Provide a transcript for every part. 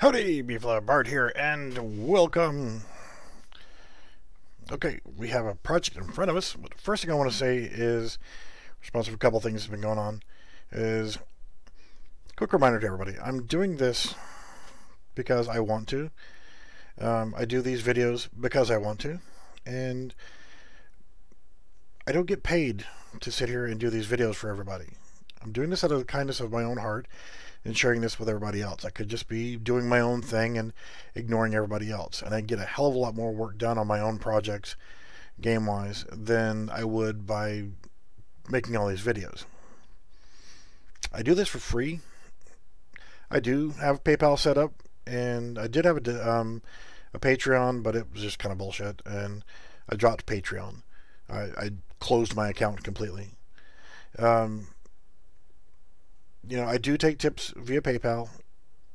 Howdy, Beefla Bart here, and welcome. Okay, we have a project in front of us. But the first thing I want to say is, responsible for a couple things that have been going on, is quick reminder to everybody. I'm doing this because I want to. I do these videos because I want to, and I don't get paid to sit here and do these videos for everybody. I'm doing this out of the kindness of my own heart and sharing this with everybody else. I could just be doing my own thing and ignoring everybody else, and I'd get a hell of a lot more work done on my own projects, game-wise, than I would by making all these videos. I do this for free. I do have PayPal set up, and I did have a Patreon, but it was just kind of bullshit, and I dropped Patreon. I closed my account completely. You know, I do take tips via PayPal.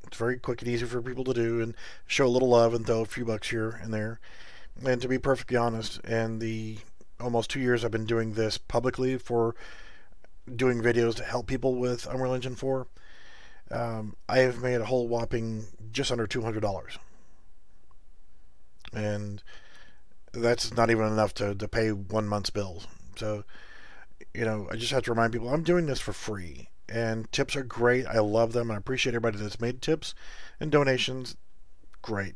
It's very quick and easy for people to do and show a little love and throw a few bucks here and there. And to be perfectly honest, in the almost 2 years I've been doing this publicly for doing videos to help people with Unreal Engine 4, I have made a whole whopping just under $200. And that's not even enough to pay 1 month's bills. So, you know, I just have to remind people I'm doing this for free. And tips are great. I love them. I appreciate everybody that's made tips and donations. Great.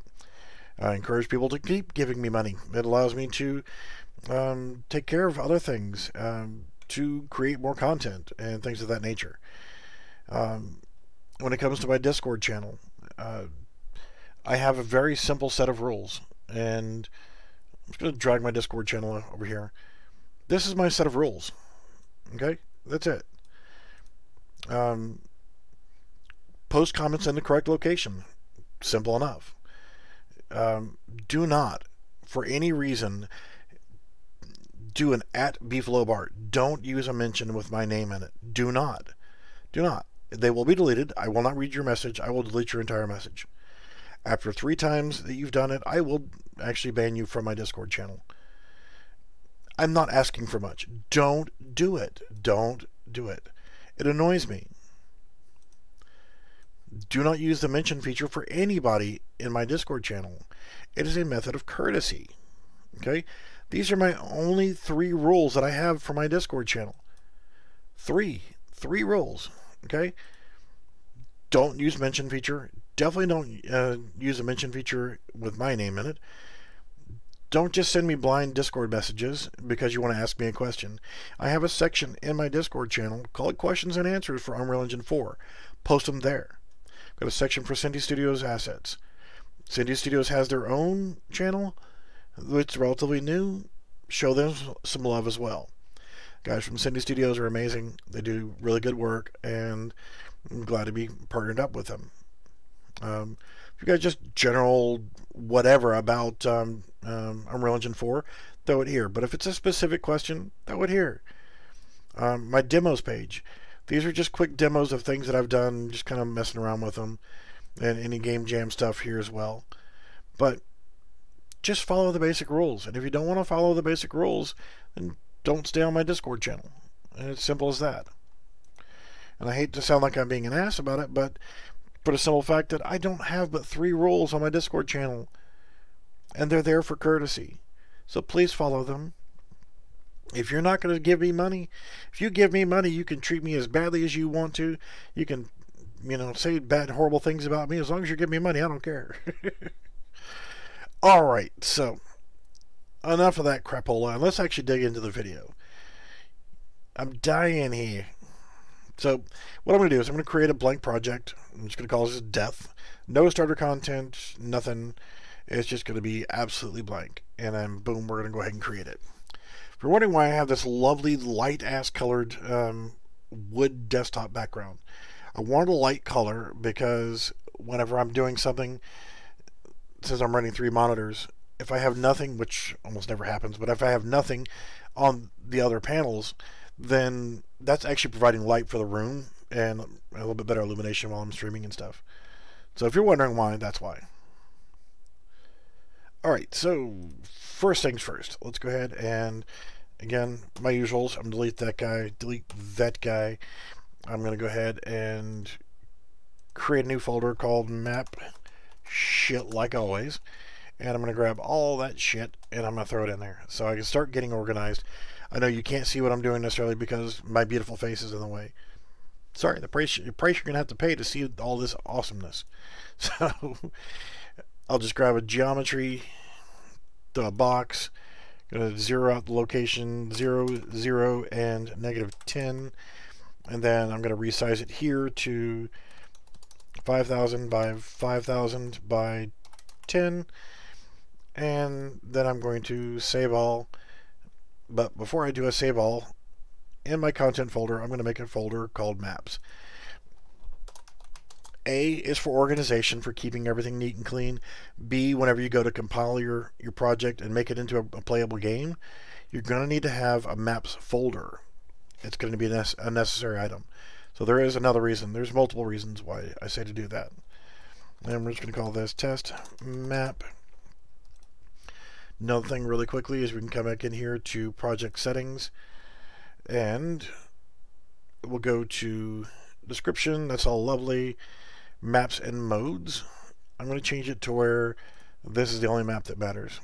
I encourage people to keep giving me money. It allows me to take care of other things, to create more content and things of that nature. When it comes to my Discord channel, I have a very simple set of rules. And I'm just going to drag my Discord channel over here. This is my set of rules. Okay? That's it. Post comments in the correct location. Simple enough. Do not, for any reason, do an @BeefLowBart. Don't use a mention with my name in it. Do not. Do not. They will be deleted. I will not read your message. I will delete your entire message. After 3 times that you've done it, I will actually ban you from my Discord channel. I'm not asking for much. Don't do it. Don't do it. It annoys me. Do not use the mention feature for anybody in my Discord channel. It is a method of courtesy. Okay? These are my only 3 rules that I have for my Discord channel. 3 rules. Okay? Don't use mention feature. Definitely don't use a mention feature with my name in it. Don't just send me blind Discord messages because you want to ask me a question. I have a section in my Discord channel called Questions and Answers for Unreal Engine 4. Post them there. Got a section for Cindy Studios assets. Cindy Studios has their own channel, which is relatively new. Show them some love as well. Guys from Cindy Studios are amazing. They do really good work, and I'm glad to be partnered up with them. If you guys just general whatever about Unreal Engine 4, throw it here. But if it's a specific question, throw it here. My demos page. These are just quick demos of things that I've done, just kind of messing around with them. And any game jam stuff here as well. But just follow the basic rules. And if you don't want to follow the basic rules, then don't stay on my Discord channel. And it's simple as that. And I hate to sound like I'm being an ass about it, but for the simple fact that I don't have but 3 rules on my Discord channel. And they're there for courtesy. So please follow them. If you're not going to give me money, if you give me money, you can treat me as badly as you want to. You can, you know, say bad, horrible things about me. As long as you give me money, I don't care. Alright, so enough of that crapola. And let's actually dig into the video. I'm dying here. So what I'm going to do is I'm going to create a blank project. I'm just going to call this Death. No starter content, nothing. It's just going to be absolutely blank. And then boom, we're going to go ahead and create it. If you're wondering why I have this lovely light-ass colored wood desktop background, I wanted a light color because whenever I'm doing something, since I'm running 3 monitors, if I have nothing, which almost never happens, but if I have nothing on the other panels, then that's actually providing light for the room and a little bit better illumination while I'm streaming and stuff. So if you're wondering why, that's why. Alright, so first things first. Let's go ahead and, again, my usuals. I'm going to delete that guy, delete that guy. I'm going to go ahead and create a new folder called map shit like always. And I'm going to grab all that shit and I'm going to throw it in there so I can start getting organized. I know you can't see what I'm doing necessarily because my beautiful face is in the way. Sorry, the price you're going to have to pay to see all this awesomeness. So I'll just grab a geometry, the box, going to zero out the location 0, 0, and -10. And then I'm going to resize it here to 5,000 by 5,000 by 10. And then I'm going to save all. But before I do a save all, in my content folder, I'm going to make a folder called maps. A is for organization, for keeping everything neat and clean. B, whenever you go to compile your project and make it into a playable game, you're going to need to have a maps folder. It's going to be a necessary item. So there is another reason. There's multiple reasons why I say to do that. And we're just going to call this test map. Another thing really quickly is we can come back in here to project settings. And we'll go to description. That's all lovely. Maps and modes. I'm going to change it to where this is the only map that matters.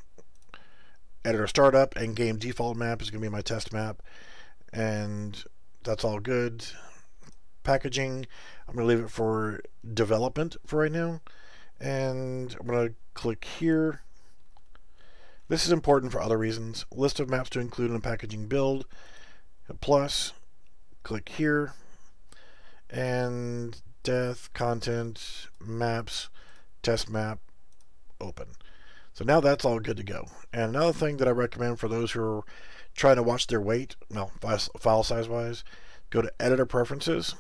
Editor startup and game default map is going to be my test map. And that's all good. Packaging, I'm going to leave it for development for right now. And I'm going to click here. This is important for other reasons. List of maps to include in a packaging build. Plus, click here. And death, content, maps, test map, open. So now that's all good to go. And another thing that I recommend for those who are trying to watch their weight, well, file size wise, go to editor preferences,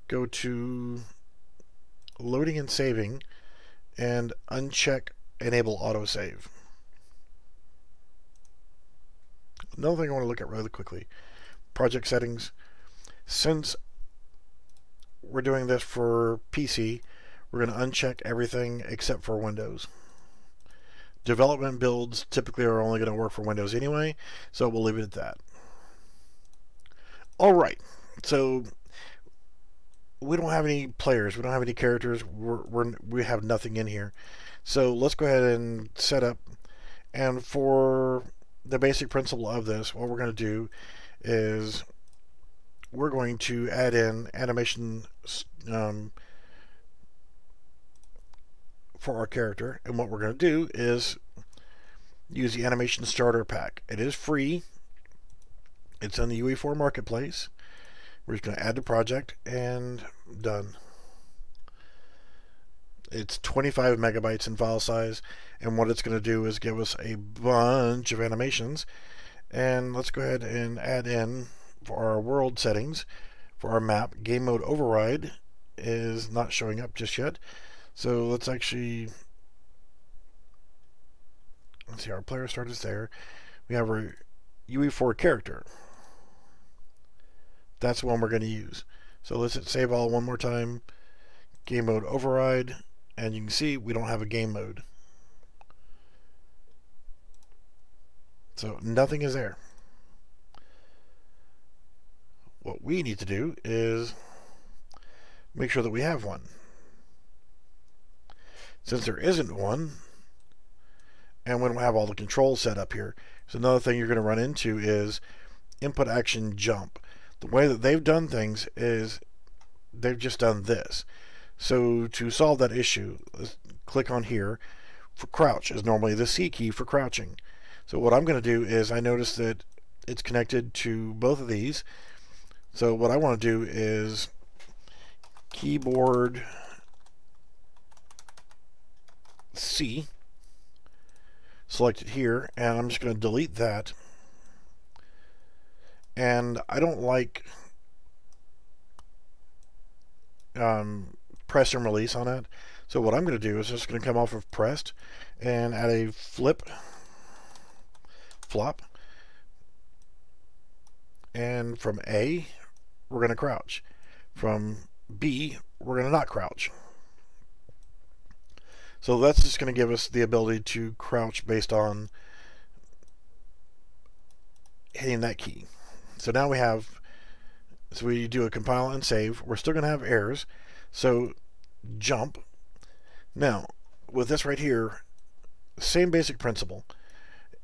go to loading and saving, and uncheck enable autosave. Another thing I want to look at really quickly, project settings. Since we're doing this for PC, we're going to uncheck everything except for Windows. Development builds typically are only going to work for Windows anyway, so we'll leave it at that. Alright, so we don't have any players, we don't have any characters, we have nothing in here. So let's go ahead and set up, and for the basic principle of this, what we're going to do is we're going to add in animation for our character, and what we're going to do is use the animation starter pack. It is free. It's in the UE4 marketplace. We're just going to add the project and done. It's 25 megabytes in file size, and what it's going to do is give us a bunch of animations. And let's go ahead and add in for our world settings for our map. Game mode override is not showing up just yet, so let's actually, let's see, our player start is there. We have our UE4 character. That's the one we're going to use. So let's hit save all one more time. Game mode override, and you can see we don't have a game mode, so nothing is there. What we need to do is make sure that we have one. Since there isn't one, and we don't have all the controls set up here, so another thing you're going to run into is input action jump. The way that they've done things is they've just done this. So to solve that issue, let's click on here. For crouch is normally the C key for crouching. So what I'm going to do is I notice that it's connected to both of these. So what I want to do is keyboard C, select it here, and I'm just going to delete that. And I don't like press and release on it. So what I'm going to do is just going to come off of pressed and add a flop. And from A, we're going to crouch. From B, we're going to not crouch. So that's just going to give us the ability to crouch based on hitting that key. So now we have, so we do a compile and save. We're still going to have errors. So jump, Now, with this right here, same basic principle.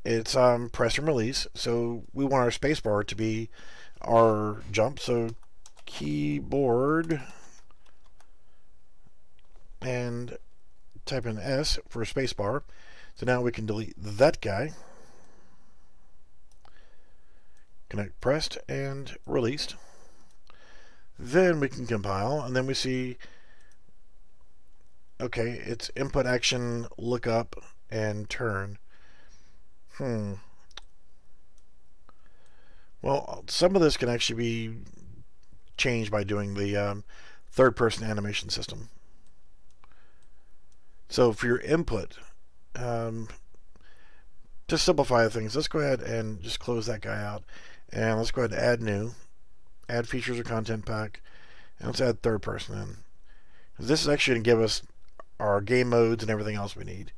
It's press and release, so we want our spacebar to be our jump, so keyboard and type in S for spacebar. So now we can delete that guy. Connect pressed and released. Then we can compile, and then we see, okay, it's input action, look up, and turn. Well, some of this can actually be changed by doing the third-person animation system. So for your input, to simplify things, let's go ahead and just close that guy out. And let's go ahead and add new. Add features or content pack. And let's add third person in. This is actually going to give us our game modes and everything else we need.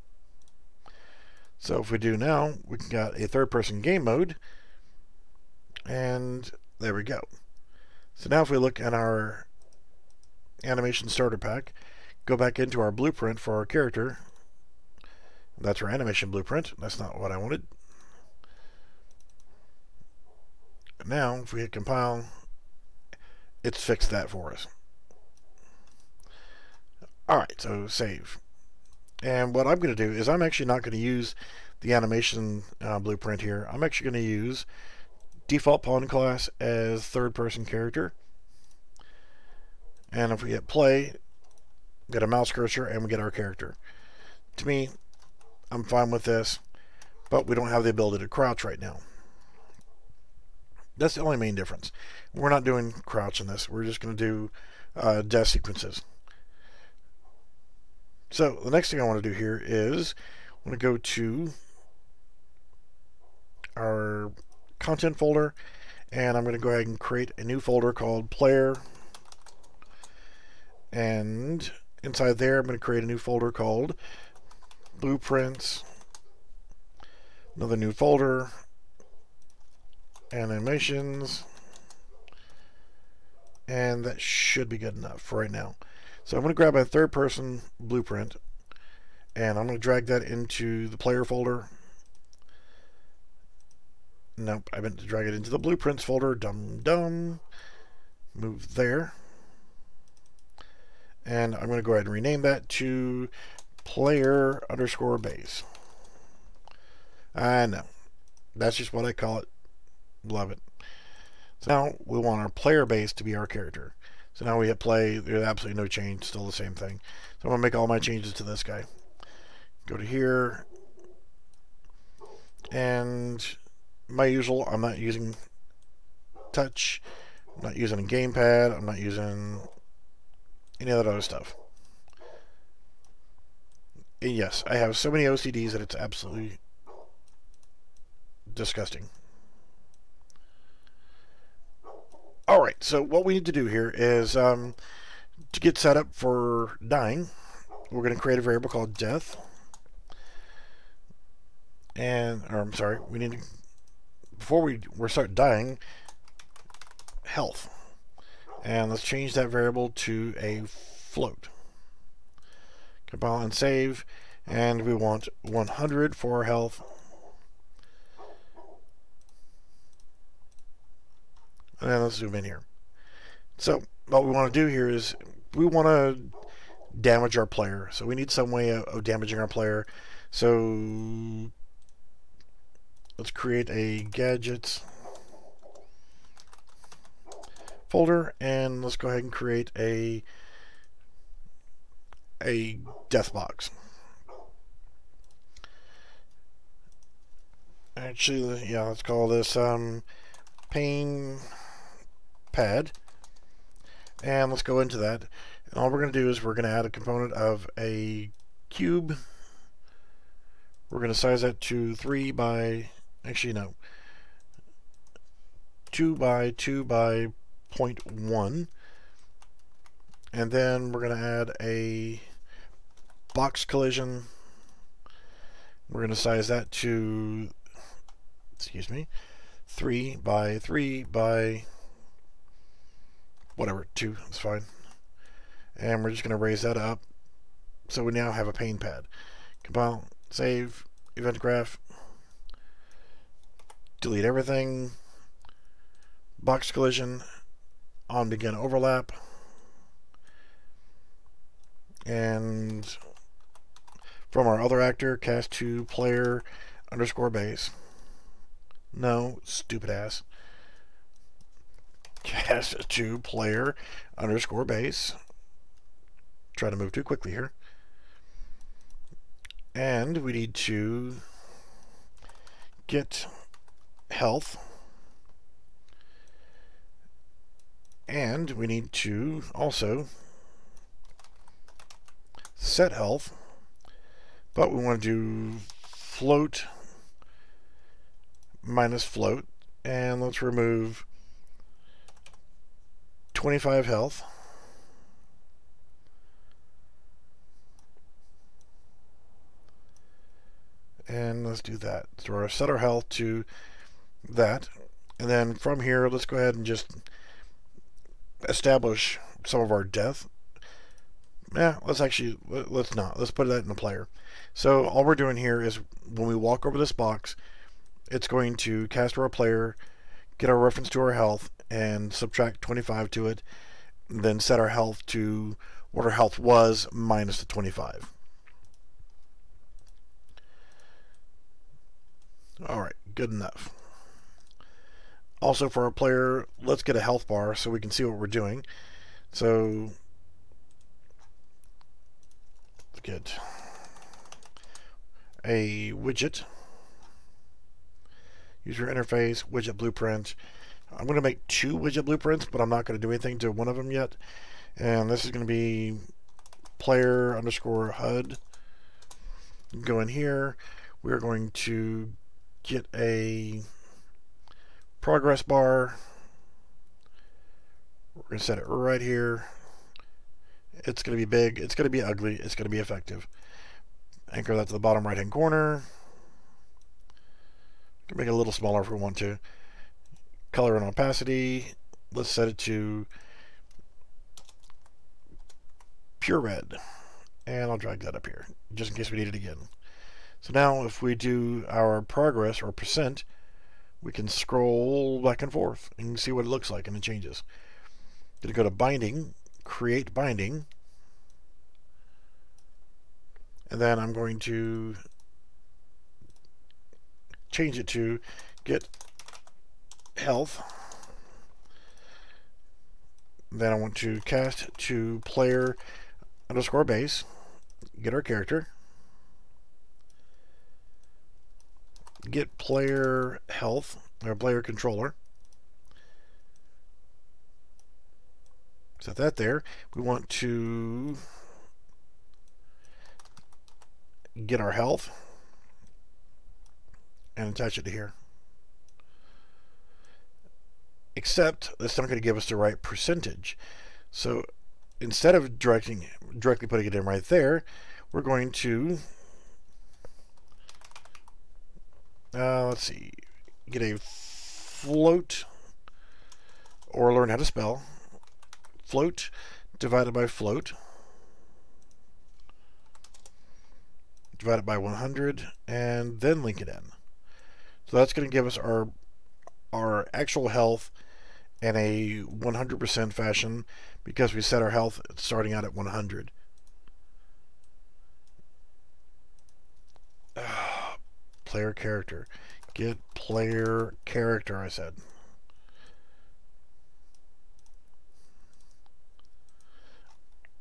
So if we do now, we can got a third person game mode. And there we go. So now if we look at our animation starter pack, go back into our blueprint for our character. That's our animation blueprint. That's not what I wanted. Now, if we hit compile, it's fixed that for us. Alright, so save. And what I'm going to do is I'm actually not going to use the animation blueprint here. I'm actually going to use default pawn class as third person character. And if we hit play, get a mouse cursor, and we get our character. To me, I'm fine with this, but we don't have the ability to crouch right now. That's the only main difference. We're not doing crouch in this. We're just going to do death sequences. So the next thing I want to do here is I want to go to our content folder, and I'm going to go ahead and create a new folder called player. And inside there, I'm going to create a new folder called blueprints. Another new folder, animations, and that should be good enough for right now. So I'm going to grab a third person blueprint, and I'm going to drag that into the player folder. Nope, I meant to drag it into the blueprints folder. Dum. Move there. And I'm going to go ahead and rename that to player_base. I know. That's just what I call it. Love it. So now we want our player base to be our character. So now we hit play. There's absolutely no change. Still the same thing. So I'm going to make all my changes to this guy. Go to here. And my usual, I'm not using touch. I'm not using a gamepad. I'm not using any of that other stuff. And yes, I have so many OCDs that it's absolutely disgusting. Alright, so what we need to do here is to get set up for dying, we're going to create a variable called death. And, or I'm sorry, we need to, before we start dying, health. And let's change that variable to a float. Compile and save. And we want 100 for our health. And then let's zoom in here. So what we want to do here is we want to damage our player. So we need some way of damaging our player. So let's create a gadgets folder, and let's go ahead and create a death box. Actually, yeah, let's call this pain pad, and let's go into that. And all we're going to do is we're going to add a component of a cube. We're going to size that to 3 by, actually no, 2 by 2 by 0.1, and then we're going to add a box collision. We're going to size that to, excuse me, 3 by 3 by whatever, 2, that's fine. And we're just going to raise that up So we now have a pane pad. Compile, save, event graph, delete everything, box collision, on begin overlap, and from our other actor, cast to player underscore base. No, stupid ass. Cast to player underscore base. Try to move too quickly here. And we need to get health. And we need to also set health. But we want to do float minus float. And let's remove 25 health. And let's do that. So we're set our health to that. And then from here, let's go ahead and just establish some of our death. Let's not. Let's put that in the player. So all we're doing here is when we walk over this box, it's going to cast to our player, get our reference to our health, and subtract 25 to it, and then set our health to what our health was minus the 25. Alright, good enough. Also for our player, let's get a health bar so we can see what we're doing. So let's get a widget, user interface, widget blueprint. I'm going to make 2 widget blueprints, but I'm not going to do anything to one of them yet. And this is going to be player underscore HUD. Go in here. We're going to get a progress bar. We're going to set it right here. It's going to be big. It's going to be ugly. It's going to be effective. Anchor that to the bottom right hand corner. We can make it a little smaller if we want to. Color and opacity. Let's set it to pure red. And I'll drag that up here just in case we need it again. So now if we do our progress or percent, we can scroll back and forth and see what it looks like, and it changes. Going to go to binding, create binding, and then I'm going to change it to get health. Then I want to cast to player underscore base, get our character, get player health, or player controller. Set that there. We want to get our health and attach it to here. Except that's not going to give us the right percentage. So instead of directly putting it in right there, we're going to let's see, get a float, or learn how to spell float divided by float divided by 100, and then link it in. So that's going to give us our actual health in a 100% fashion, because we set our health starting out at 100. Player character. Get player character, I said.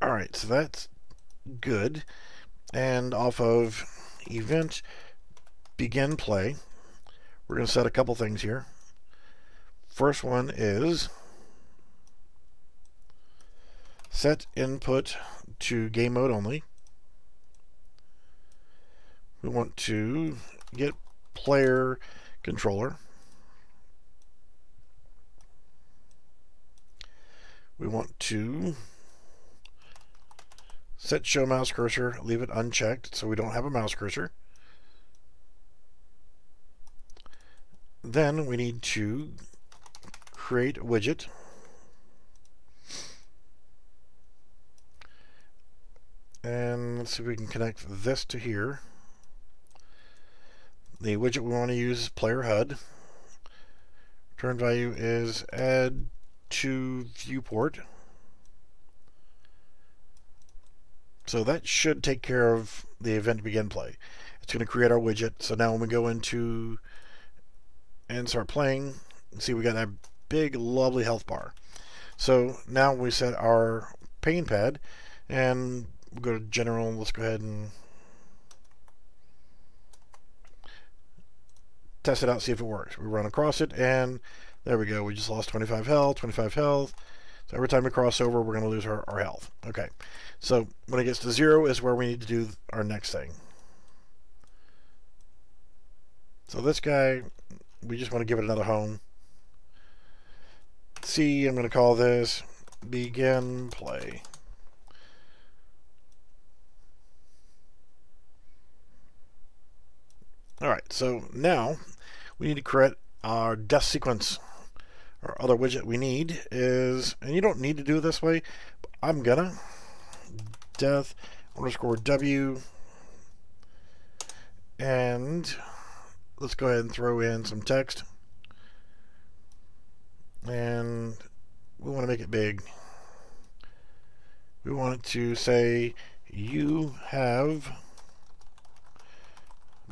Alright, so that's good. And off of event begin play, we're going to set a couple things here. First one is set input to game mode only. We want to get player controller. We want to set show mouse cursor, leave it unchecked so we don't have a mouse cursor. Then we need to create a widget. And And let's see if we can connect this to here. The widget we want to use is player HUD. Return value is add to viewport. So that should take care of the event begin play. It's going to create our widget. So now when we go into and start playing, see we got that big lovely health bar. So now we set our pain pad and we'll go to general. Let's go ahead and test it out, see if it works. We run across it and there we go. We just lost 25 health, 25 health. So every time we cross over, we're going to lose our health. Okay. So when it gets to 0 is where we need to do our next thing. So this guy, we just want to give it another home. C, I'm going to call this begin play. Alright, so now we need to create our death sequence. Our other widget we need is, and you don't need to do it this way, but I'm gonna death underscore W, and let's go ahead and throw in some text, and we want to make it big. We want it to say you have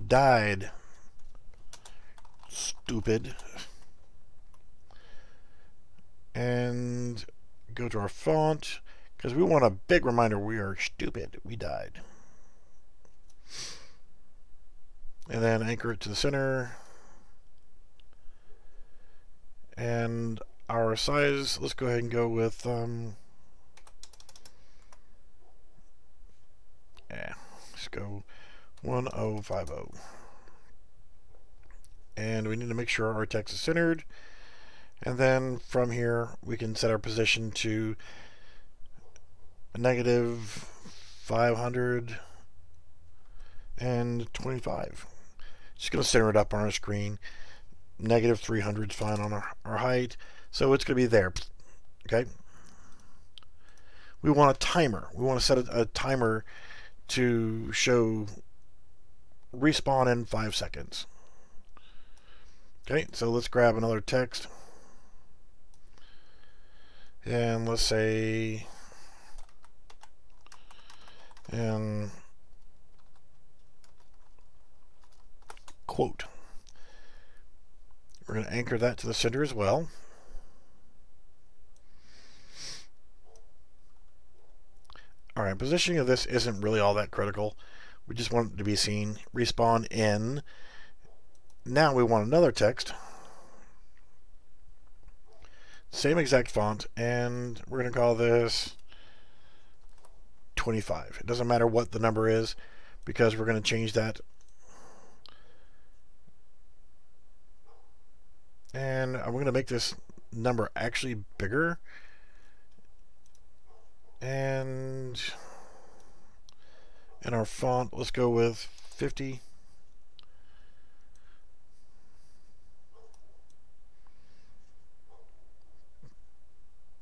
died, stupid. And go to our font because we want a big reminder we are stupid, we died. And then anchor it to the center. And our size, let's go ahead and go with let's go 1050. And we need to make sure our text is centered. And then from here, we can set our position to -525. Just going to center it up on our screen. -300 is fine on our height. So it's going to be there. Okay. We want a timer. We want to set a timer to show respawn in 5 seconds. Okay, so let's grab another text. And let's say, and quote. We're going to anchor that to the center as well. Alright, positioning of this isn't really all that critical. We just want it to be seen. Respawn in. Now we want another text. Same exact font, and we're going to call this 25. It doesn't matter what the number is because we're going to change that. And I'm going to make this number actually bigger. And in our font, let's go with 50.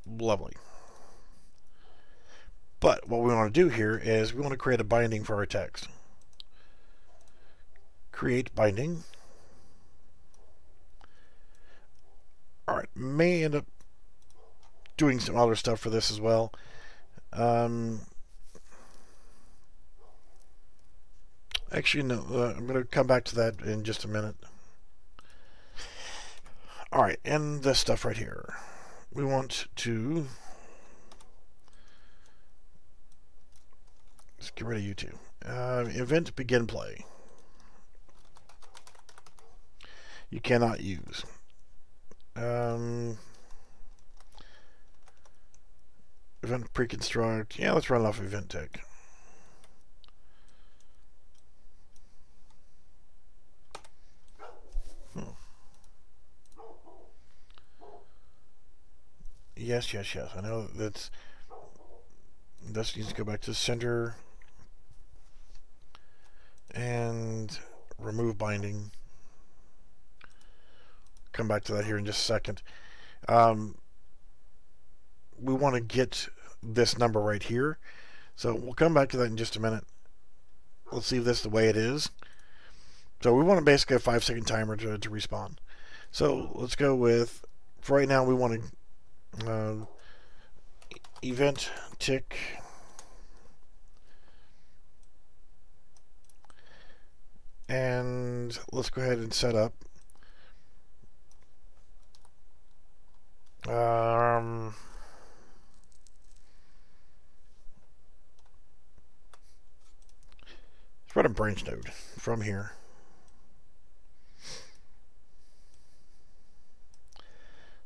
Lovely. But what we want to do here is we want to create a binding for our text. Create binding. Alright, may end up doing some other stuff for this as well. Actually, no, I'm going to come back to that in just a minute. Alright, and this stuff right here. We want to, let's get rid of you two. Event begin play. You cannot use. Event preconstruct. Yeah, let's run off event tech. Yes. I know this needs to go back to the center and remove binding. Come back to that here in just a second. We want to get this number right here. So we'll come back to that in just a minute. let's leave this the way it is. So we want basically a 5-second timer to respawn. So let's go with, for right now, we want to event tick and let's go ahead and set up let's run a branch node from here.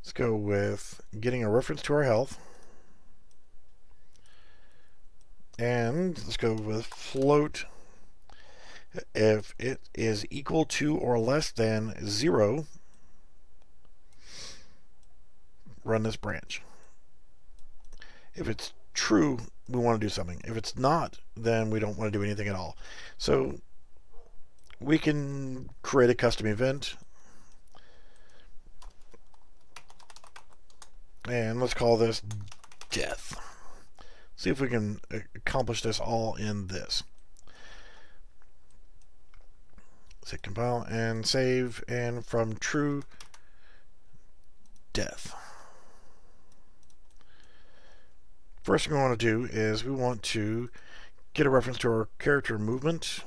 Let's go with getting a reference to our health. And let's go with float. If it is equal to or less than 0, run this branch. If it's true, we want to do something. If it's not, then we don't want to do anything at all. So we can create a custom event. And let's call this death. See if we can accomplish this all in this. Let's hit compile and save, and from true, death. First thing we want to do is we want to get a reference to our character movement.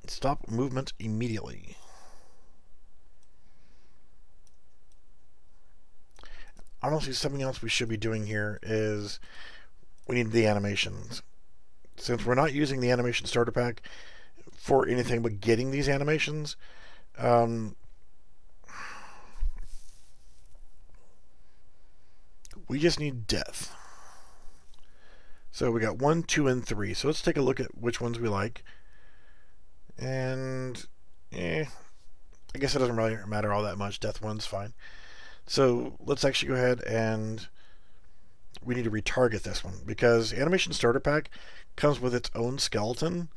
Stop movement immediately. Honestly, something else we should be doing here is we need the animations. Since we're not using the animation starter pack for anything but getting these animations, we just need death. So we got 1, 2, and 3. So let's take a look at which ones we like. And I guess it doesn't really matter all that much. Death 1's fine. So let's actually go ahead and we need to retarget this one because Animation Starter Pack comes with its own skeleton.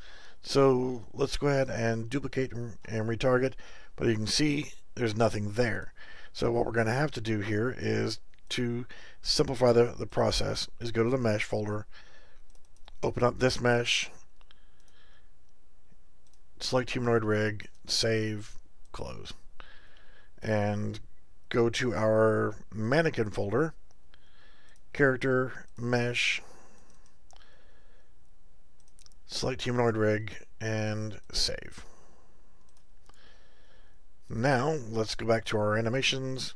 So let's go ahead and duplicate and retarget, but you can see there's nothing there. So what we're going to have to do here is to simplify the process is go to the mesh folder, open up this mesh, select humanoid rig, save, close, and go to our mannequin folder, character, mesh, select humanoid rig, and save. Now let's go back to our animations,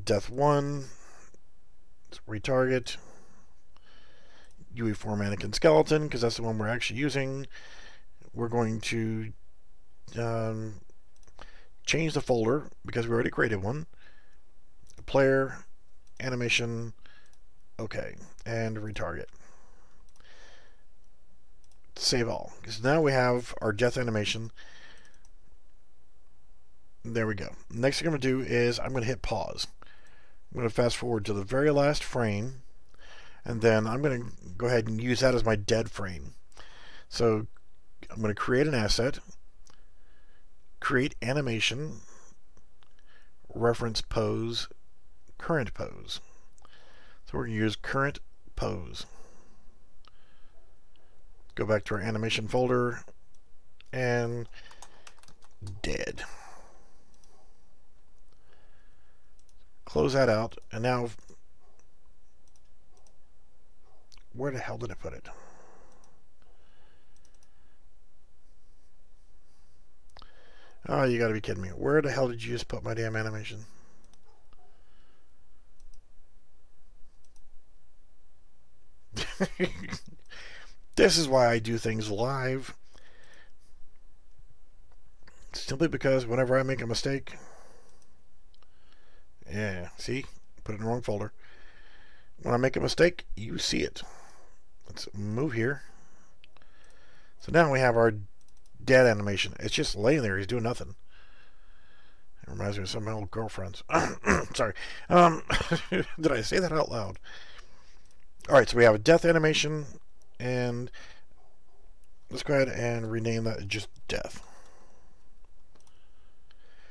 death 1, retarget, UE4 mannequin skeleton, because that's the one we're actually using. We're going to change the folder because we already created one. Player, animation, okay, and retarget. Save all. Because now we have our death animation. There we go. Next thing I'm going to do is I'm going to hit pause. I'm going to fast forward to the very last frame, and then I'm going to go ahead and use that as my dead frame. So I'm going to create an asset, create animation, reference pose, current pose. So we're going to use current pose. Go back to our animation folder and dead. Close that out, and now where the hell did I put it? Oh, you gotta be kidding me. Where the hell did you just put my damn animation? This is why I do things live. Simply because whenever I make a mistake, yeah, see? Put it in the wrong folder. When I make a mistake, you see it. Let's move here. So now we have our dead animation. It's just laying there. He's doing nothing. It reminds me of some of my old girlfriends. Sorry. Did I say that out loud? Alright, so we have a death animation, and let's go ahead and rename that just death.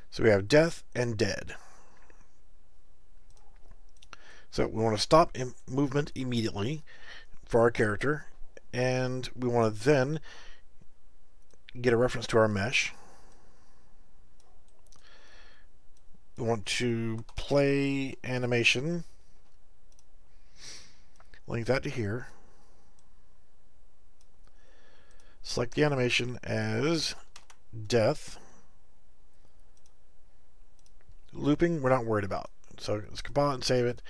So we have death and dead. So we want to stop movement immediately for our character, and we want to then get a reference to our mesh. We want to play animation, link that to here, select the animation as death. Looping we're not worried about, so let's compile it and save it,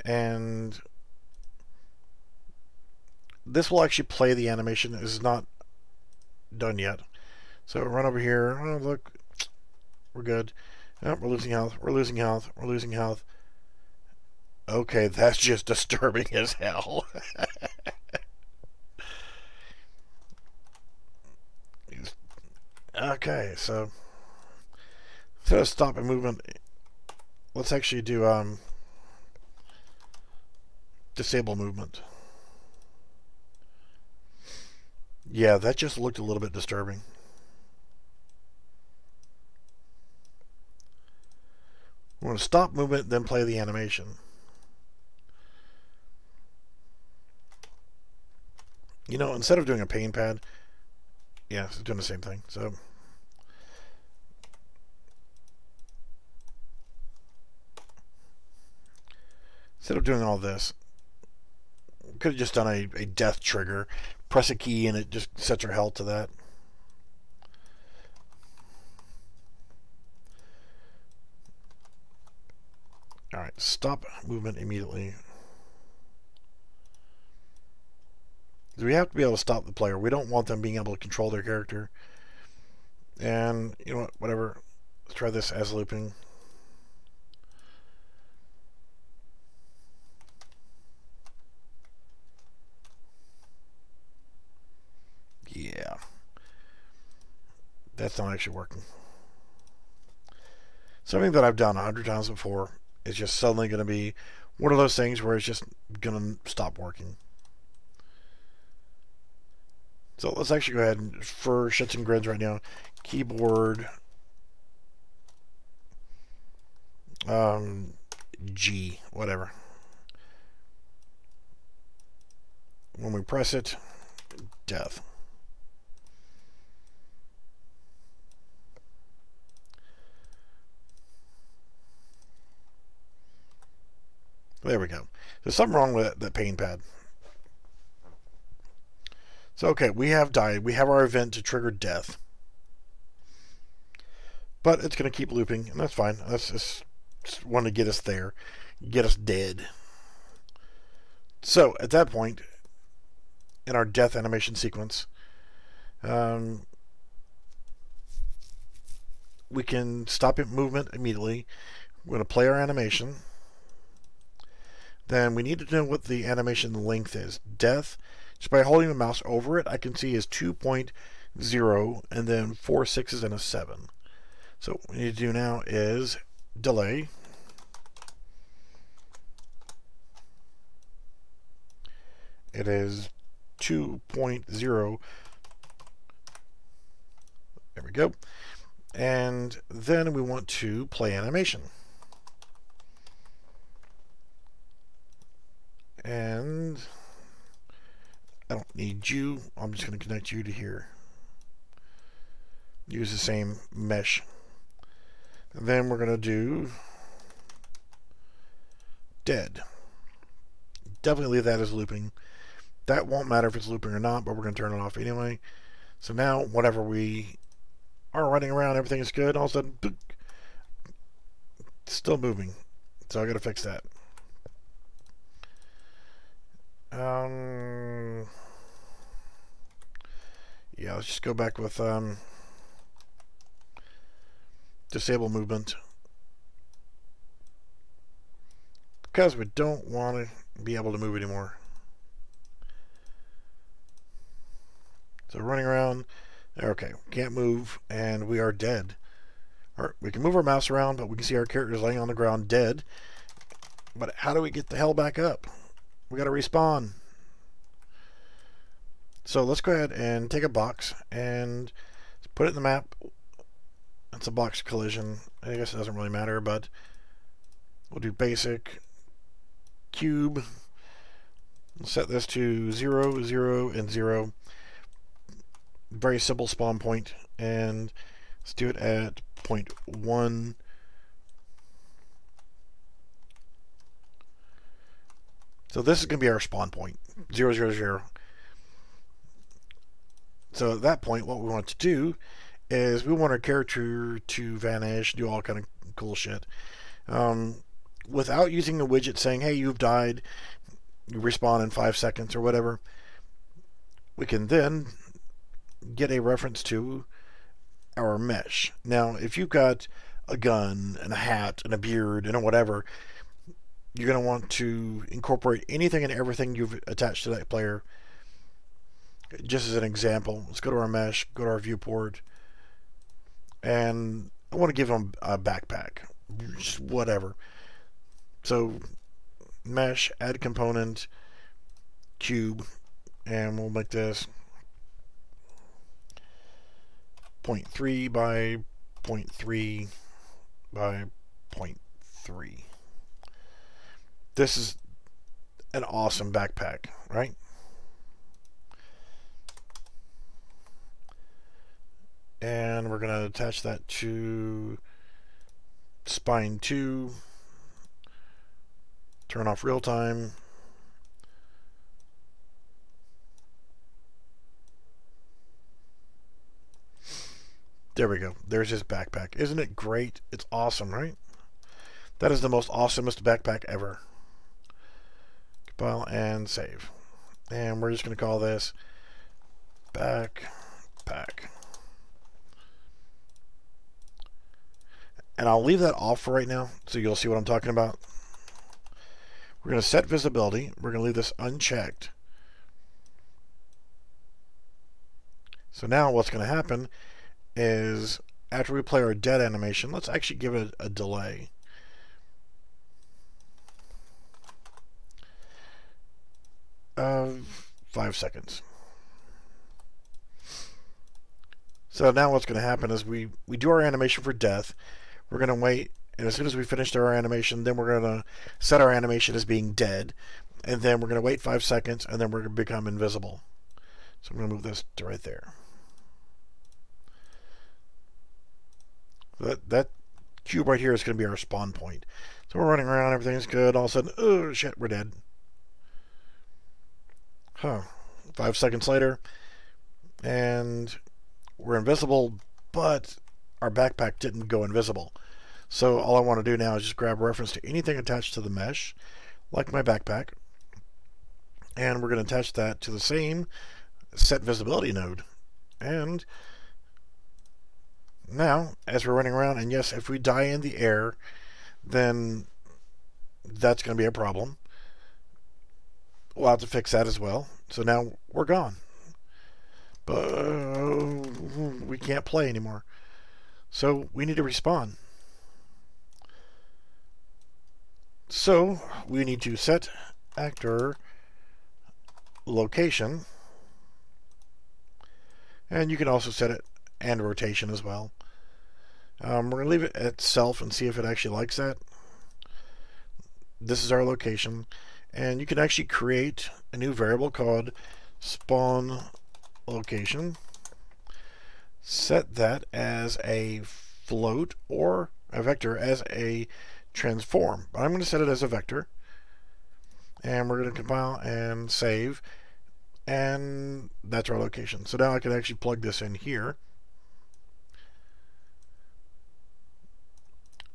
and this will actually play the animation. This is not done yet, so run over here. Oh, look, we're good. Oh, we're losing health, we're losing health, we're losing health. Okay, that's just disturbing as hell. Okay, so instead of stopping movement, let's actually do disable movement. Yeah, that just looked a little bit disturbing. We're going to stop movement, then play the animation. You know, instead of doing a pane pad, yeah, it's doing the same thing. So instead of doing all this, we could have just done a death trigger. Press a key and it just sets our health to that. Alright, stop movement immediately. We have to be able to stop the player. We don't want them being able to control their character. And, you know what, whatever. Let's try this as looping. Yeah. That's not actually working. Something that I've done 100 times before is just suddenly going to be one of those things where it's just going to stop working. So let's actually go ahead and, for shits and grins right now, keyboard G, whatever. When we press it, death. There we go. There's something wrong with that pane pad. So, okay, we have died. We have our event to trigger death. But it's going to keep looping, and that's fine. That's just want to get us there. Get us dead. So, at that point, in our death animation sequence, we can stop movement immediately. We're going to play our animation. Then we need to know what the animation length is. Death, just by holding the mouse over it, I can see is 2.0 and then 4 6s and a 7. So what we need to do now is delay. It is 2.0. There we go. And then we want to play animation. And I don't need you. I'm just going to connect you to here. Use the same mesh. And then we're going to do dead. Definitely leave that as looping. That won't matter if it's looping or not, but we're going to turn it off anyway. So now, whenever we are running around, everything is good. All of a sudden, boop, it's still moving. So I got to fix that. Yeah, let's just go back with disable movement, because we don't want to be able to move anymore. So running around, okay, can't move, and we are dead. Or we can move our mouse around, but we can see our characters laying on the ground dead. But how do we get the hell back up? We got to respawn. So let's go ahead and take a box and put it in the map. It's a box collision. I guess it doesn't really matter, but we'll do basic. cube. We'll set this to 0, 0, and 0. Very simple spawn point, and let's do it at 0.1. So this is going to be our spawn point, 0, 0, 0. So at that point, what we want to do is we want our character to vanish, do all kind of cool shit. Without using a widget saying, hey, you've died, you respawn in 5 seconds or whatever, we can then get a reference to our mesh. Now, if you've got a gun and a hat and a beard and a whatever, you're going to want to incorporate anything and everything you've attached to that player. Just as an example, let's go to our mesh, go to our viewport, and I want to give them a backpack, just whatever. So mesh, add component, cube, and we'll make this 0.3 by 0.3 by 0.3. This is an awesome backpack, right? And we're going to attach that to spine 2. Turn off real time. There we go. There's his backpack. Isn't it great? It's awesome, right? That is the most awesomest backpack ever. Compile and save. And we're just going to call this backpack. And I'll leave that off for right now so you'll see what I'm talking about. We're going to set visibility. We're going to leave this unchecked. So now what's going to happen is after we play our dead animation, let's actually give it a delay. Of 5 seconds. So now what's going to happen is we do our animation for death. We're going to wait, and as soon as we finish our animation, then we're going to set our animation as being dead, and then we're going to wait 5 seconds, and then we're going to become invisible. So I'm going to move this to right there. That cube right here is going to be our spawn point. So we're running around, everything's good, all of a sudden, oh shit, we're dead. 5 seconds later, and we're invisible, but our backpack didn't go invisible. So all I want to do now is just grab a reference to anything attached to the mesh, like my backpack, and we're going to attach that to the same set visibility node. And now, as we're running around, and yes, if we die in the air, then that's going to be a problem. We'll have to fix that as well. So now we're gone. But we can't play anymore. So we need to respawn. So we need to set actor location. And you can also set it and rotation as well. We're going to leave it at self and see if it actually likes that. This is our location. And you can actually create a new variable called spawn location. Set that as a float or a vector as a transform. But I'm going to set it as a vector. And we're going to compile and save. And that's our location. So now I can actually plug this in here.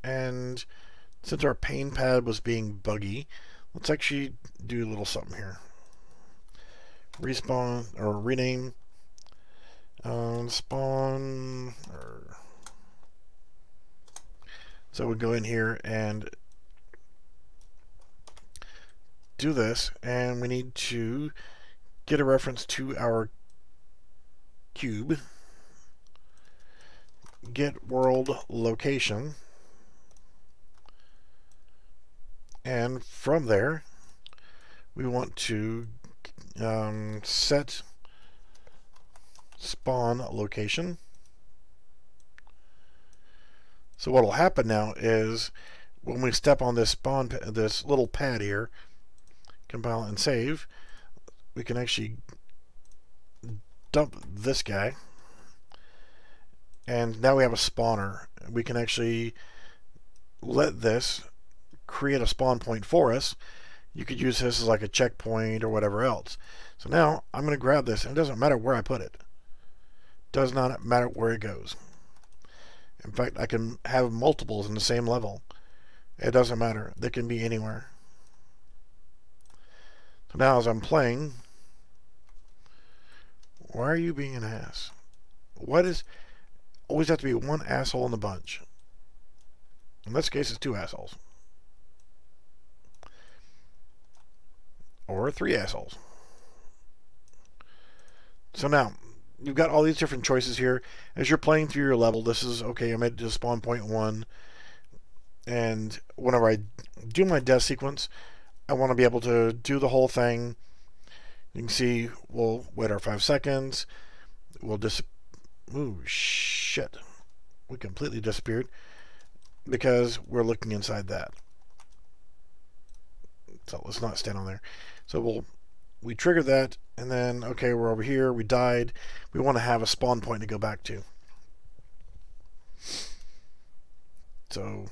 And since our pane pad was being buggy, let's actually do a little something here. Respawn or rename spawn. So we go in here and do this, and we need to get a reference to our cube. Get world location. And from there, we want to set spawn location. So what will happen now is when we step on this this little pad here, compile and save, we can actually dump this guy. And now we have a spawner. We can actually let this create a spawn point for us. You could use this as like a checkpoint or whatever else. So now I'm going to grab this, and it doesn't matter where I put it. Does not matter where it goes. In fact, I can have multiples in the same level. It doesn't matter. They can be anywhere. So now as I'm playing, why are you being an ass? What is... Always have to be one asshole in the bunch. In this case, it's two assholes. Or three assholes. So now, you've got all these different choices here. As you're playing through your level, this is, okay, I made it to spawn point 1. And whenever I do my death sequence, I want to be able to do the whole thing. You can see, we'll wait our 5 seconds. We'll just... Ooh, shit. We completely disappeared because we're looking inside that. So let's not stand on there. So we trigger that, and then, okay, we're over here. We died. We want to have a spawn point to go back to. So,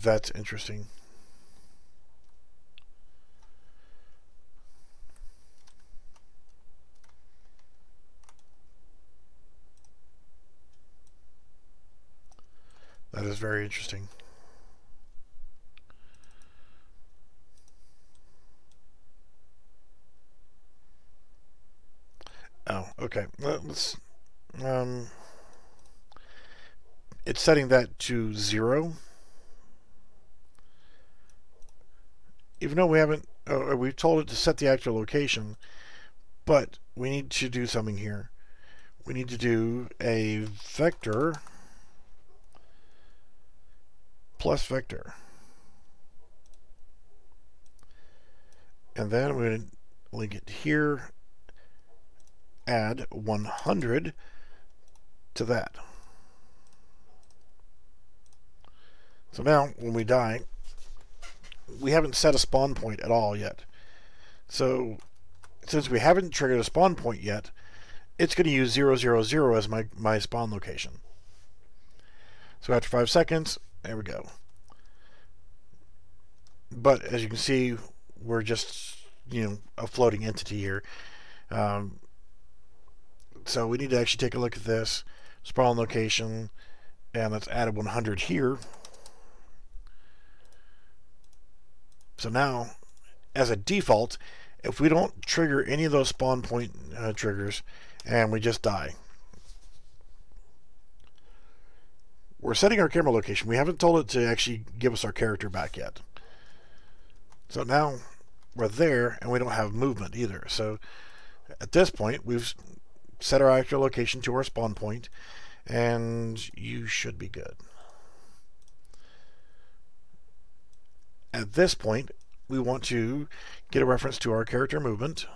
that's interesting. That is very interesting. Oh, okay. Let's. It's setting that to 0. Even though we haven't, we've told it to set the actual location, but we need to do something here. We need to do a vector plus vector. And then we're going to link it here, add 100 to that. So now, when we die, we haven't set a spawn point at all yet. So, since we haven't triggered a spawn point yet, it's going to use 000 as my spawn location. So after 5 seconds, there we go. But as you can see, we're just, a floating entity here. So we need to actually take a look at this spawn location, and let's add 100 here. So now, as a default, if we don't trigger any of those spawn point triggers, and we just die, we're setting our camera location. We haven't told it to actually give us our character back yet. So now we're there, and we don't have movement either. So at this point, we've set our actual location to our spawn point, and you should be good. At this point, we want to get a reference to our character movement.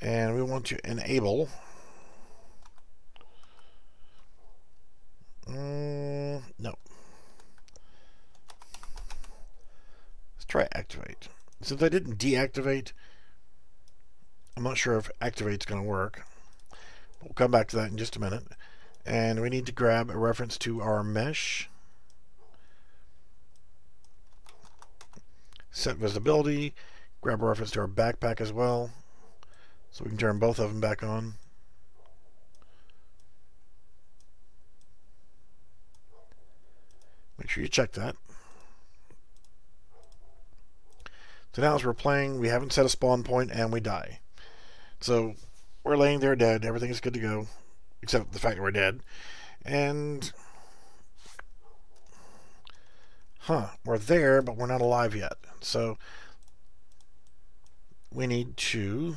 And we want to enable no. Let's try activate. Since I didn't deactivate, I'm not sure if activate's going to work. We'll come back to that in just a minute. And we need to grab a reference to our mesh. Set visibility. Grab a reference to our backpack as well, so we can turn both of them back on. Make sure you check that. So now as we're playing, we haven't set a spawn point and we die. So we're laying there dead. Everything is good to go, except the fact that we're dead. And we're there, but we're not alive yet. So we need to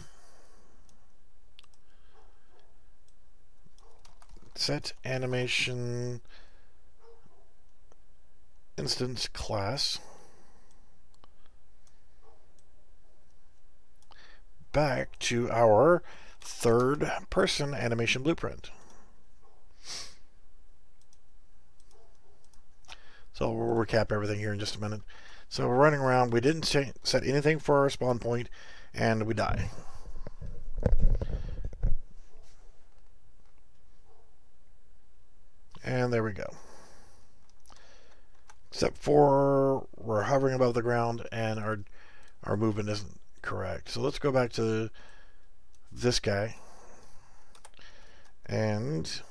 set animation instance class back to our third person animation blueprint. So we'll recap everything here in just a minute. So we're running around. We didn't set anything for our spawn point, and we die. And there we go. Except for we're hovering above the ground and our movement isn't correct. So let's go back to this guy and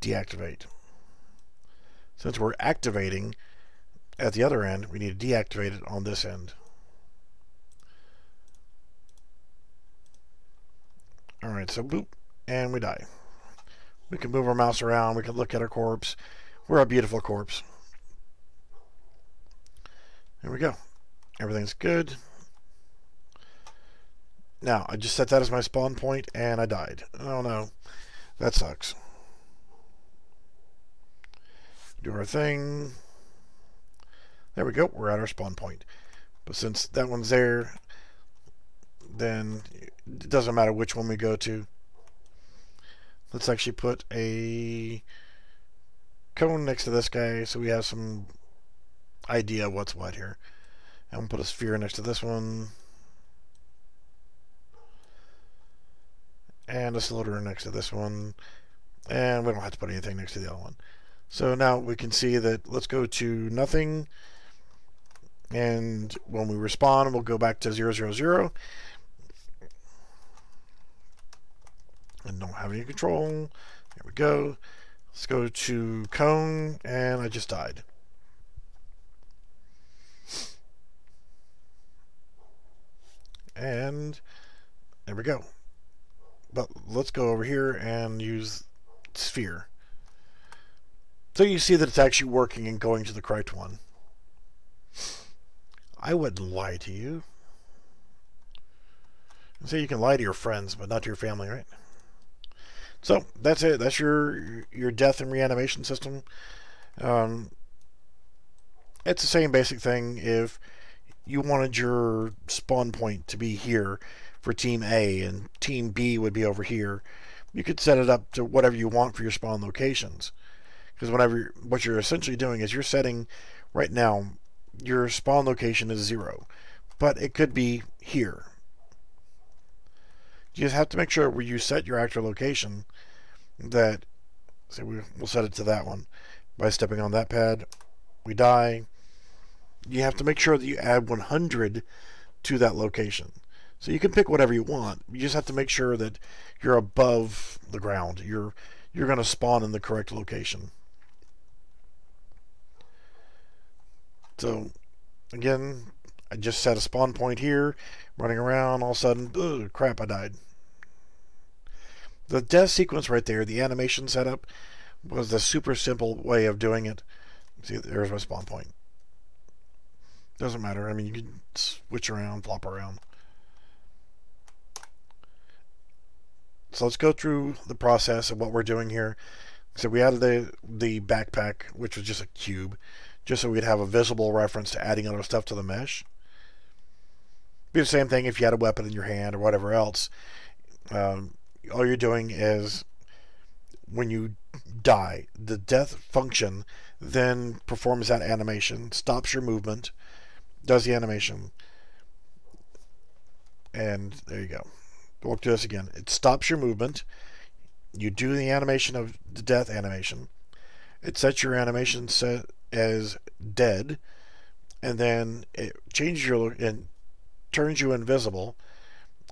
deactivate. Since we're activating at the other end, we need to deactivate it on this end. Alright, so boop, and we die. We can move our mouse around, we can look at our corpse. We're a beautiful corpse. There we go. Everything's good. Now, I just set that as my spawn point, and I died. Oh no, that sucks. Do our thing. There we go, we're at our spawn point. But since that one's there, then it doesn't matter which one we go to. Let's actually put a cone next to this guy so we have some idea of what's what here. And we'll put a sphere next to this one. And a cylinder next to this one. And we don't have to put anything next to the other one. So now we can see that, let's go to nothing. And when we respawn, we'll go back to 0, 0, 0. And don't have any control. There we go. Let's go to cone, and I just died. And there we go. But let's go over here and use sphere. So you see that it's actually working and going to the correct one. I wouldn't lie to you. So you can lie to your friends, but not to your family, right? So that's it. That's your death and reanimation system. It's the same basic thing. If you wanted your spawn point to be here for Team A and Team B would be over here, you could set it up to whatever you want for your spawn locations. Because what you're essentially doing is you're setting, right now, your spawn location is 0. But it could be here. You just have to make sure where you set your actual location that, say we'll set it to that one. By stepping on that pad, we die. You have to make sure that you add 100 to that location. So you can pick whatever you want. You just have to make sure that you're above the ground. You're going to spawn in the correct location. So, again, I just set a spawn point here, running around, all of a sudden, ugh, crap, I died. The death sequence right there, the animation setup, was the super simple way of doing it. See, there's my spawn point. Doesn't matter. I mean, you can switch around, flop around. So let's go through the process of what we're doing here. So we added the backpack, which was just a cube, just so we'd have a visible reference to adding other stuff to the mesh. Be the same thing if you had a weapon in your hand or whatever else. All you're doing is, when you die, the death function then performs that animation, stops your movement, does the animation, and there you go. We'll do this again. It stops your movement. You do the animation of the death animation. It sets your animation set as dead, and then it changes your look and turns you invisible,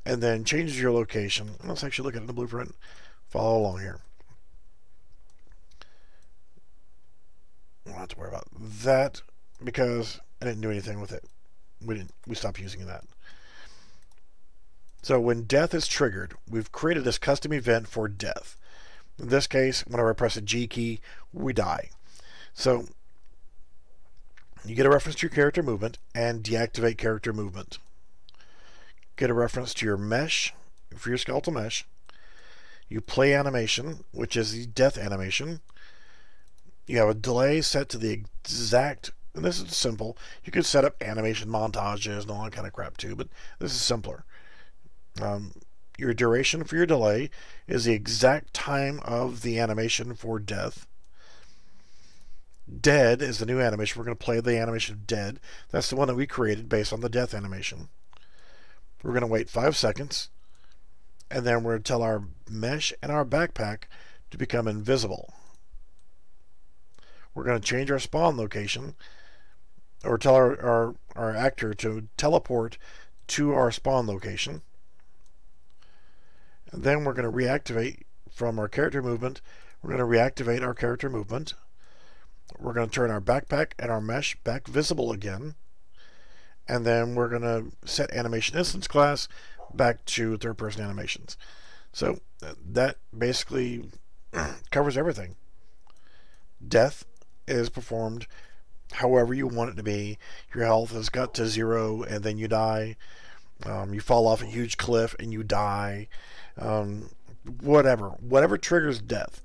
and then changes your location. Let's actually look at the blueprint. Follow along here. I don't have to worry about that because I didn't do anything with it. We stopped using that. So when death is triggered, we've created this custom event for death. In this case, whenever I press a G key, we die. So you get a reference to your character movement and deactivate character movement. Get a reference to your mesh for your skeletal mesh. You play animation, which is the death animation. You have a delay set to the exact And this is simple. You could set up animation montages and all that kind of crap too, but this is simpler. Your duration for your delay is the exact time of the animation for death. Dead is the new animation. We're going to play the animation of dead. That's the one that we created based on the death animation. We're going to wait 5 seconds, and then we're going to tell our mesh and our backpack to become invisible. We're going to change our spawn location, or tell our actor to teleport to our spawn location. And then we're going to reactivate from our character movement. We're going to reactivate our character movement. We're going to turn our backpack and our mesh back visible again. And then we're going to set animation instance class back to third person animations. So that basically covers everything. Death is performed however you want it to be. Your health has got to 0 and then you die. You fall off a huge cliff and you die. Whatever triggers death.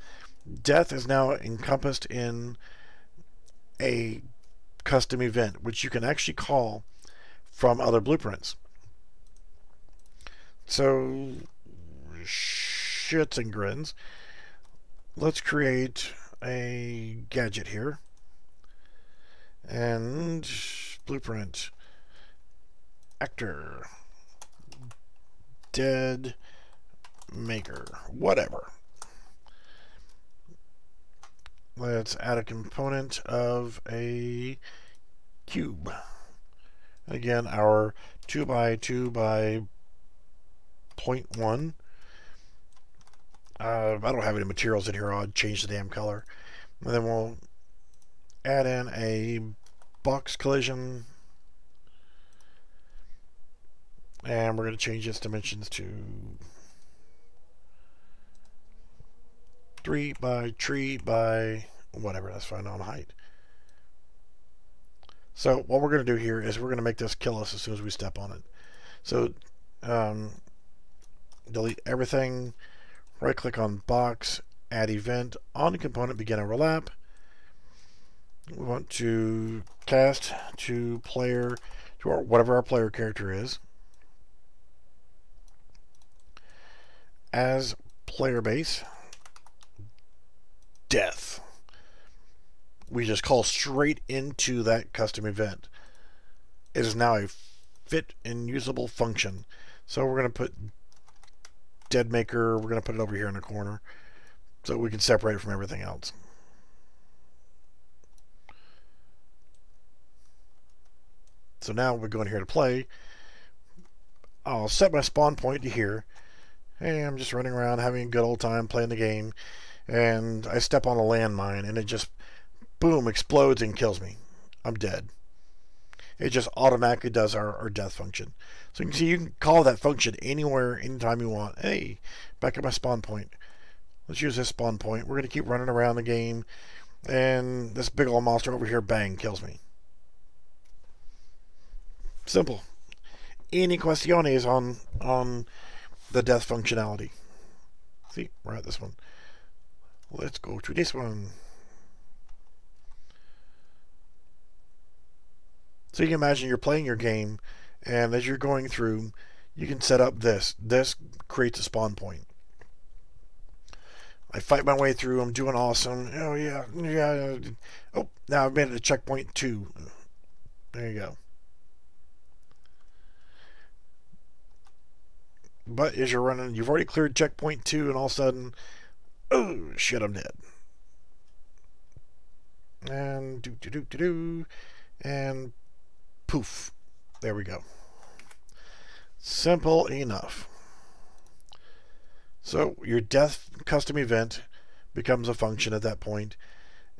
Death is now encompassed in a custom event, which you can actually call from other blueprints. So, shits and grins. Let's create a gadget here. And blueprint. Actor. Dead maker. Whatever. Let's add a component of a cube. Again, our 2x2 by 0.1. I don't have any materials in here. I'll change the damn color. And then we'll add in a box collision. And we're going to change its dimensions to 3 by tree by whatever. That's fine on height. So what we're going to do here is we're going to make this kill us as soon as we step on it. So delete everything, right click on box, add event, on component, begin overlap. We want to cast to player, to whatever our player character is, as player base, death. We just call straight into that custom event. It is now a fit and usable function. So we're going to put dead maker, we're going to put it over here in the corner so we can separate it from everything else. So now we're going here to play. I'll set my spawn point to here. Hey, I'm just running around having a good old time playing the game, and I step on a landmine and it just boom, explodes and kills me. I'm dead. It just automatically does our death function. So you can see you can call that function anywhere, anytime you want. Hey, back at my spawn point. Let's use this spawn point. We're going to keep running around the game, and this big old monster over here, bang, kills me. Simple. Any questiones on the death functionality? See, we're at this one. Let's go to this one. So you can imagine you're playing your game, and as you're going through, you can set up this. This creates a spawn point. I fight my way through. I'm doing awesome. Oh, yeah. Oh, now I've made it to checkpoint 2. There you go. But as you're running, you've already cleared checkpoint 2, and all of a sudden, oh, shit, I'm dead. And and poof. There we go. Simple enough. So your death custom event becomes a function at that point,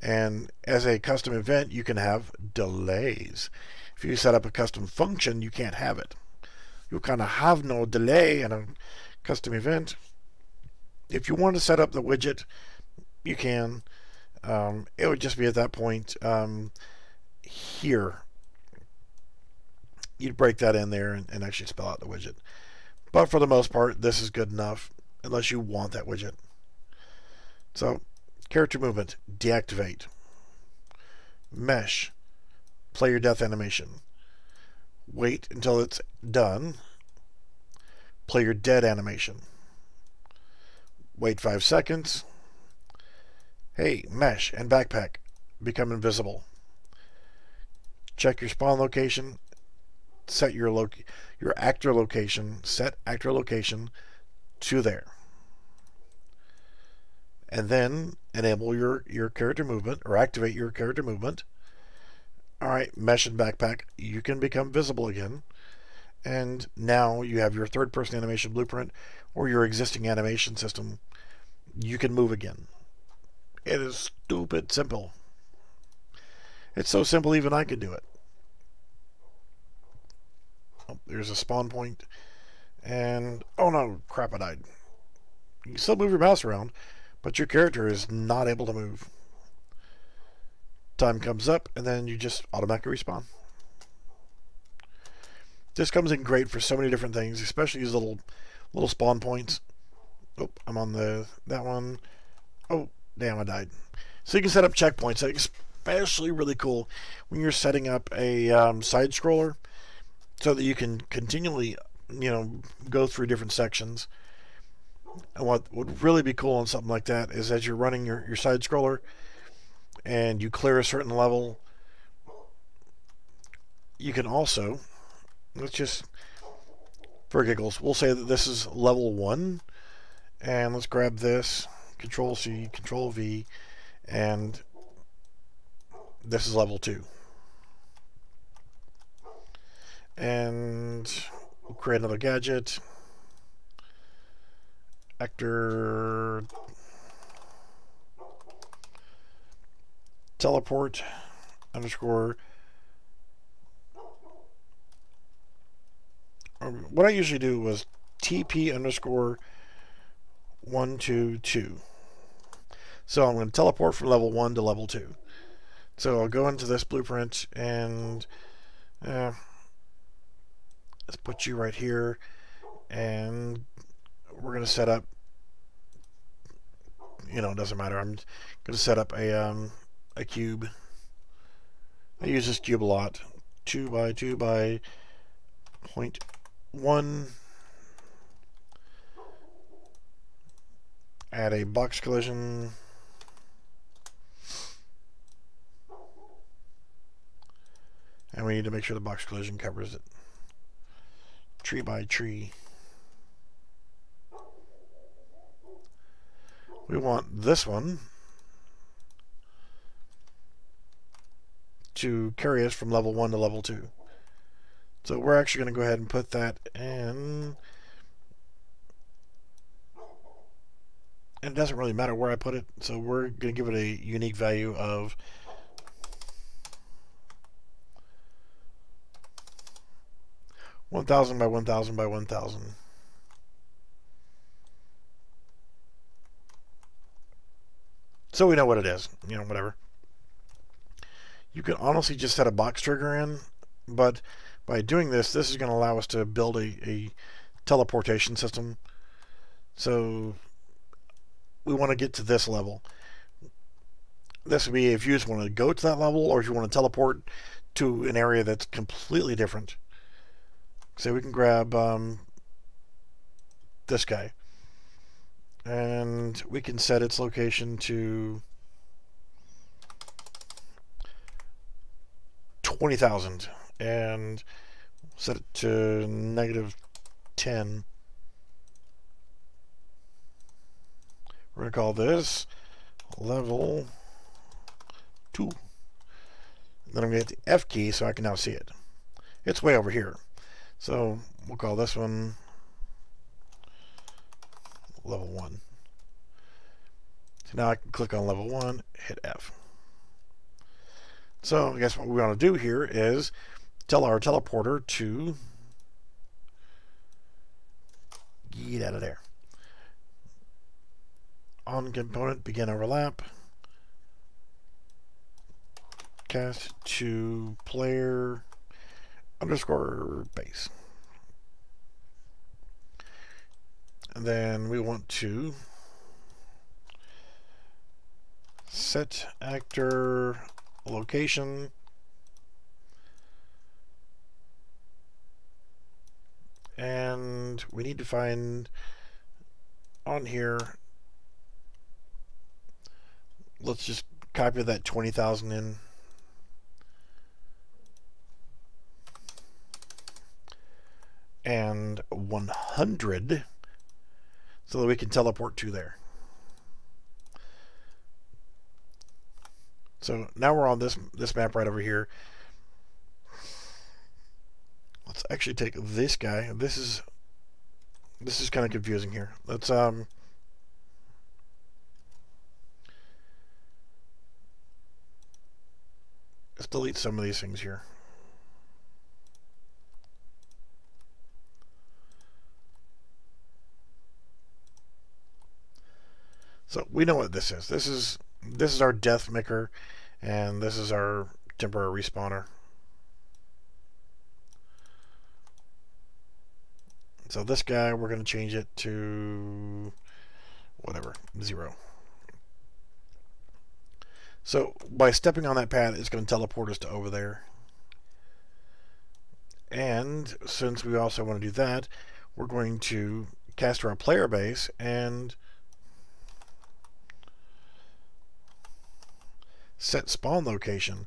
and as a custom event you can have delays. If you set up a custom function, you can't have it. You kind of have no delay in a custom event. If you want to set up the widget, you can. It would just be at that point here. You'd break that in there and actually spell out the widget. But for the most part, this is good enough, unless you want that widget. So, character movement, deactivate. Mesh, play your death animation. Wait until it's done. Play your dead animation. Wait 5 seconds. Hey, mesh and backpack become invisible. Check your spawn location. Set your actor location. Set actor location to there. And then enable your character movement, or activate your character movement. Alright, mesh and backpack. You can become visible again. And now you have your third person animation blueprint, or your existing animation system. You can move again. It is stupid simple. It's so simple even I could do it. Oh, there's a spawn point. And, oh no, crap, I died. You can still move your mouse around, but your character is not able to move. Time comes up, and then you just automatically respawn. This comes in great for so many different things, especially these little spawn points. Oh, I'm on that one. Oh, damn, I died. So you can set up checkpoints. Especially really cool when you're setting up a side scroller, so that you can continually, go through different sections. And what would really be cool on something like that is, as you're running your side scroller and you clear a certain level, you can also, let's just, for giggles, we'll say that this is level 1, and let's grab this, Control C, Control V, and this is level 2. And we'll create another gadget. Actor teleport underscore. What I usually do was TP underscore 122. So I'm going to teleport from level 1 to level 2. So I'll go into this blueprint and let's put you right here, and we're going to set up, it doesn't matter. I'm going to set up a cube. I use this cube a lot. 2 by 2 by 0.1. Add a box collision. And we need to make sure the box collision covers it. Tree by tree. We want this one to carry us from level 1 to level 2. So we're actually going to go ahead and put that in. And it doesn't really matter where I put it, so we're going to give it a unique value of 1,000 by 1,000 by 1,000. So we know what it is, whatever. You can honestly just set a box trigger in, but by doing this, this is going to allow us to build a teleportation system. So we want to get to this level. This would be if you just want to go to that level, or if you want to teleport to an area that's completely different. So we can grab this guy, and we can set its location to 20,000 and set it to -10. We're going to call this level 2. Then I'm going to hit the F key so I can now see it. It's way over here. So we'll call this one level 1. So now I can click on level 1, hit F. So I guess what we want to do here is tell our teleporter to get out of there. On component, begin overlap. Cast to player underscore base. And then we want to set actor location And we need to find on here, let's just copy that 20,000 in. And 100 so that we can teleport to there. So now we're on this map right over here. Let's actually take this guy. This is kind of confusing here. Let's delete some of these things here. So we know what this is. This is our death maker, and this is our temporary respawner. So this guy, we're going to change it to whatever, 0. So by stepping on that path, it's going to teleport us to over there. And since we also want to do that, we're going to cast our player base and set spawn location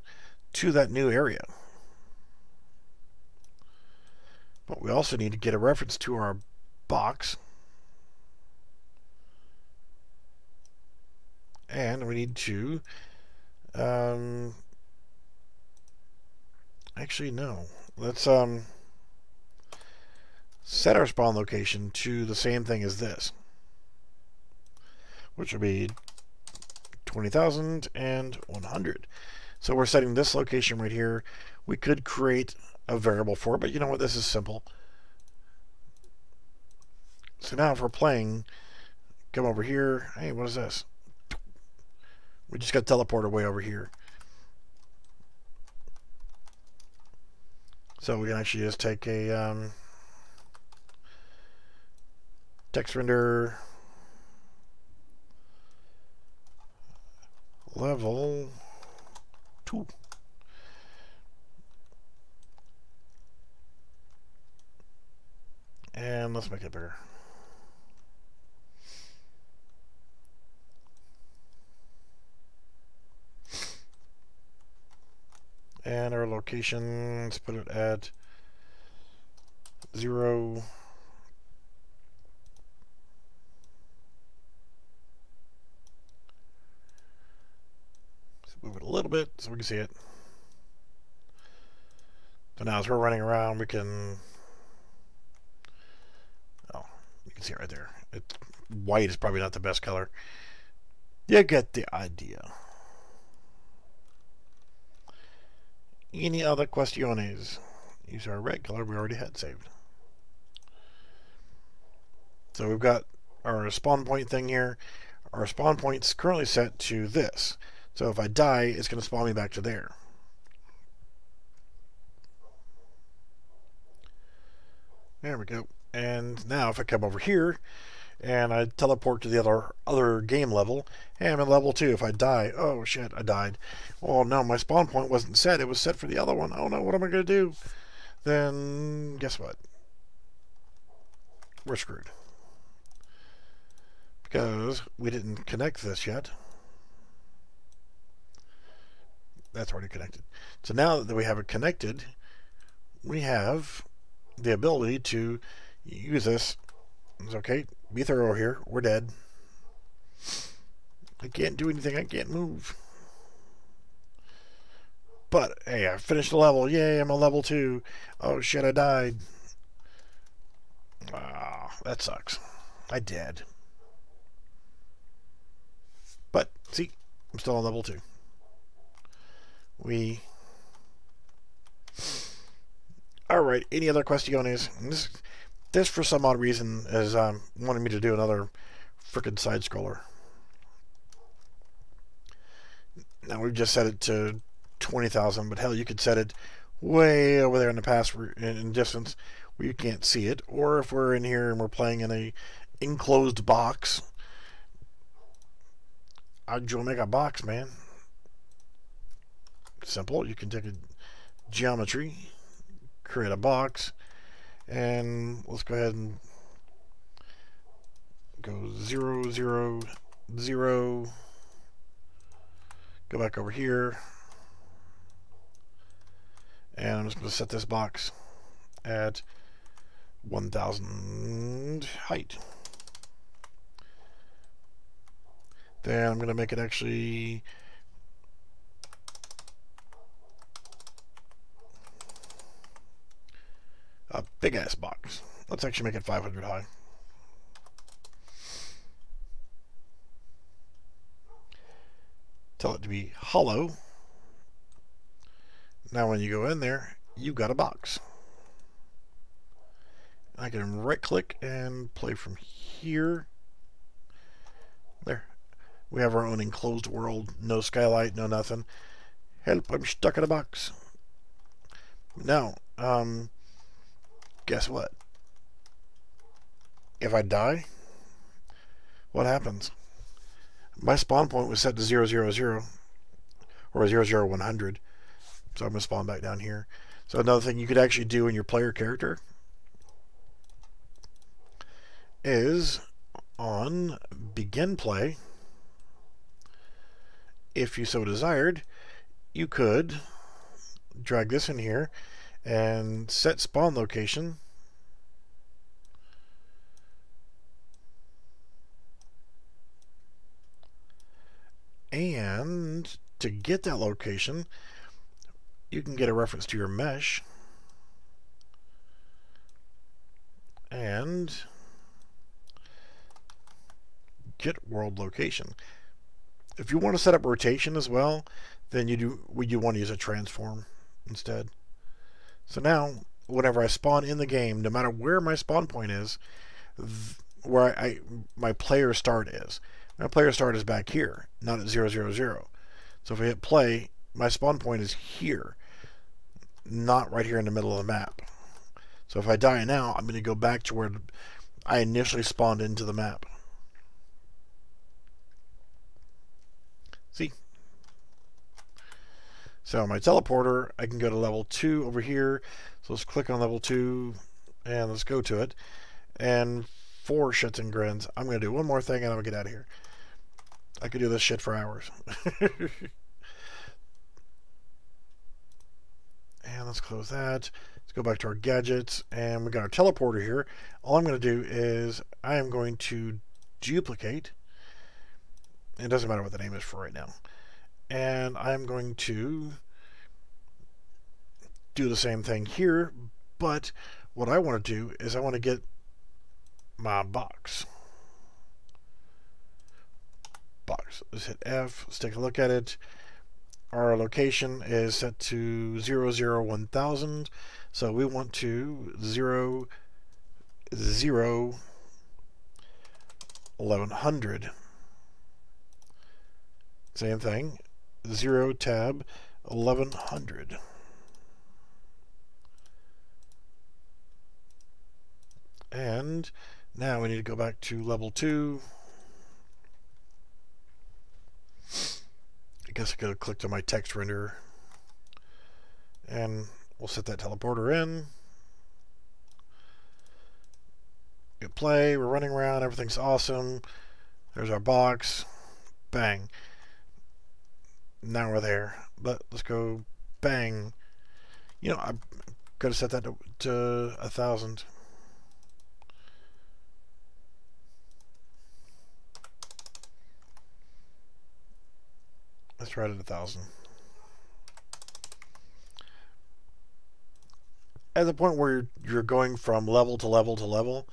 to that new area. But we also need to get a reference to our box. And we need to actually no. Let's set our spawn location to the same thing as this, which will be 20,000 and 100. So we're setting this location right here. We could create a variable for it, but you know what? This is simple. So now if we're playing, come over here. Hey, what is this? We just got teleported way over here. So we can actually just take a text render level 2. And let's make it bigger. And our location, let's put it at 0. Let's move it a little bit so we can see it. So now as we're running around, we can, oh, you can see it right there. White is probably not the best color. You get the idea. Any other questiones? Use our red color we already had saved. So we've got our spawn point thing here. Our spawn point's currently set to this. So if I die, it's going to spawn me back to there. There we go. And now if I come over here and I teleport to the other game level, hey, I'm at level 2. If I die, oh shit, I died. Oh no, my spawn point wasn't set. It was set for the other one. Oh no, what am I going to do? Then guess what? We're screwed. Because we didn't connect this yet. That's already connected. So now that we have it connected, we have the ability to use this. It's okay. Be thorough here. We're dead. I can't do anything. I can't move. But, hey, I finished the level. Yay, I'm a level 2. Oh, shit, I died. Ah, that sucks. I did. But, see, I'm still on level 2. Alright, any other questiones? This for some odd reason is wanting me to do another frickin' side scroller. Now we've just set it to 20,000, but hell, you could set it way over there in the past in distance where you can't see it. Or if we're in here and we're playing in a enclosed box, I'd go make a box, man. Simple. You can take a geometry, create a box, And let's go ahead and go 0, 0, 0. Go back over here. And I'm just going to set this box at 1000 height. Then I'm going to make it actually a big ass box. Let's actually make it 500 high. Tell it to be hollow. Now when you go in there, you've got a box. I can right click and play from here. There. We have our own enclosed world. No skylight, no nothing. Help, I'm stuck in a box. Now, guess what? If I die, what happens? My spawn point was set to 0, 0, 0 or 0, 0, 100. So I'm going to spawn back down here. So another thing you could actually do in your player character is on begin play, if you so desired, you could drag this in here and set spawn location and to get that location you can get a reference to your mesh and get world location. If you want to set up rotation as well, then you want to use a transform instead. So now, whenever I spawn in the game, no matter where my spawn point is, where my player start is. My player start is back here, not at 0, 0, 0. So if I hit play, my spawn point is here, not right here in the middle of the map. So if I die now, I'm going to go back to where I initially spawned into the map. See? So my teleporter, I can go to level 2 over here. So let's click on level 2 and let's go to it. And for shits and grins, I'm going to do one more thing and I'm going to get out of here. I could do this shit for hours. And let's close that. Let's go back to our gadgets. And we got our teleporter here. All I'm going to do is I am going to duplicate. It doesn't matter what the name is for right now. And I'm going to do the same thing here. But what I want to do is I want to get my box. Let's hit F. Let's take a look at it. Our location is set to 0, 0, 1000. So we want to 0, 0, 1100. Same thing. 0 tab 1100. And now we need to go back to level 2. I guess I could have clicked on my text renderer. And we'll set that teleporter in. Hit play, we're running around, everything's awesome. There's our box. Bang. Now we're there. But let's go bang. You know, I could have set that to 1000. Let's try it at 1000. At the point where you're going from level to level to level,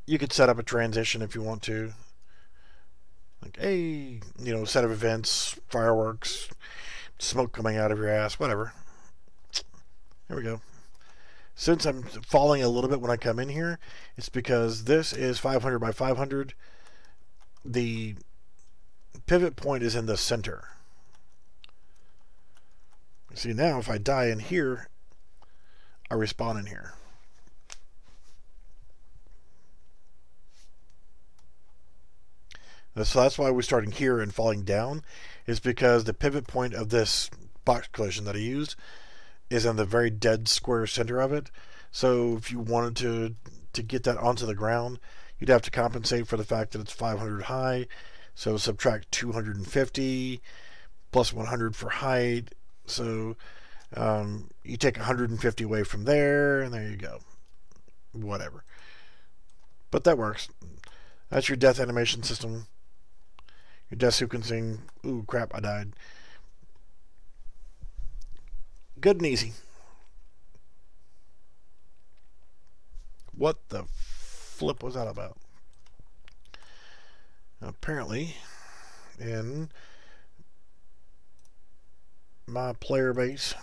you could set up a transition if you want to. Like, hey, you know, set of events, fireworks, smoke coming out of your ass, whatever. Here we go. Since I'm falling a little bit when I come in here, it's because this is 500 by 500. The pivot point is in the center. See, now if I die in here, I respawn in here. So that's why we're starting here and falling down, is because the pivot point of this box collision that I used is in the very dead square center of it. So if you wanted to get that onto the ground, you'd have to compensate for the fact that it's 500 high. So subtract 250 plus 100 for height. So you take 150 away from there, and there you go. Whatever. But that works. That's your death animation system. Your death sequencing. Ooh, crap, I died. Good and easy. What the flip was that about? Apparently, in my player base,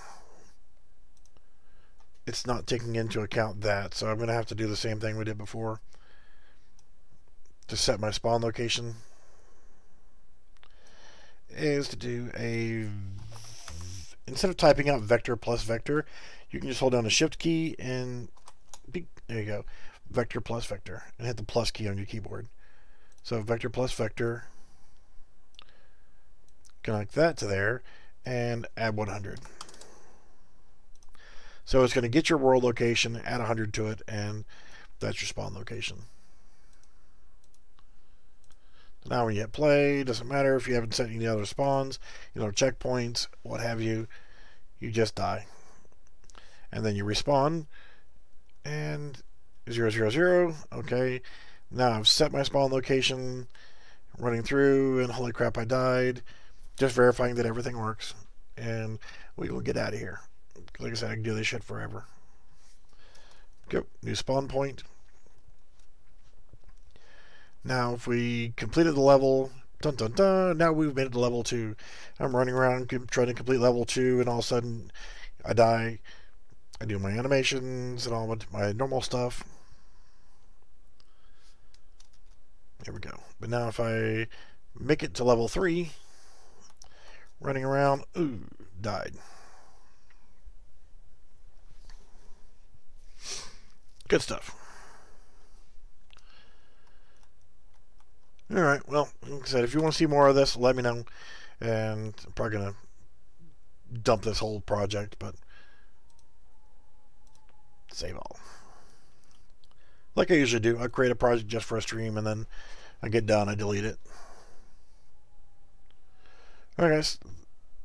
it's not taking into account that, so I'm going to have to do the same thing we did before to set my spawn location. Is to do a, instead of typing out vector plus vector, you can just hold down the shift key and there you go, vector plus vector, and hit the plus key on your keyboard. So vector plus vector, connect that to there and add 100. So it's going to get your world location, add 100 to it, and that's your spawn location. Now when you hit play, doesn't matter if you haven't set any other spawns, checkpoints, what have you, you just die. And then you respawn, and 0, 0, 0, okay. Now I've set my spawn location, running through, and holy crap, I died. Just verifying that everything works, and we will get out of here. Like I said, I can do this shit forever. Go, new spawn point. Now, if we completed the level, dun dun dun, now we've made it to level 2. I'm running around trying to complete level 2, and all of a sudden, I die. I do my animations and all my normal stuff. There we go. But now if I make it to level 3, running around, ooh, died. Good stuff. Alright, well, like I said, if you want to see more of this, let me know. And I'm probably going to dump this whole project, but save all. Like I usually do, I create a project just for a stream, and then I get done, I delete it. Alright guys,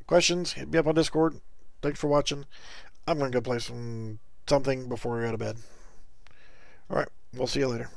questions, hit me up on Discord. Thanks for watching. I'm going to go play something before we go to bed. Alright, we'll see you later.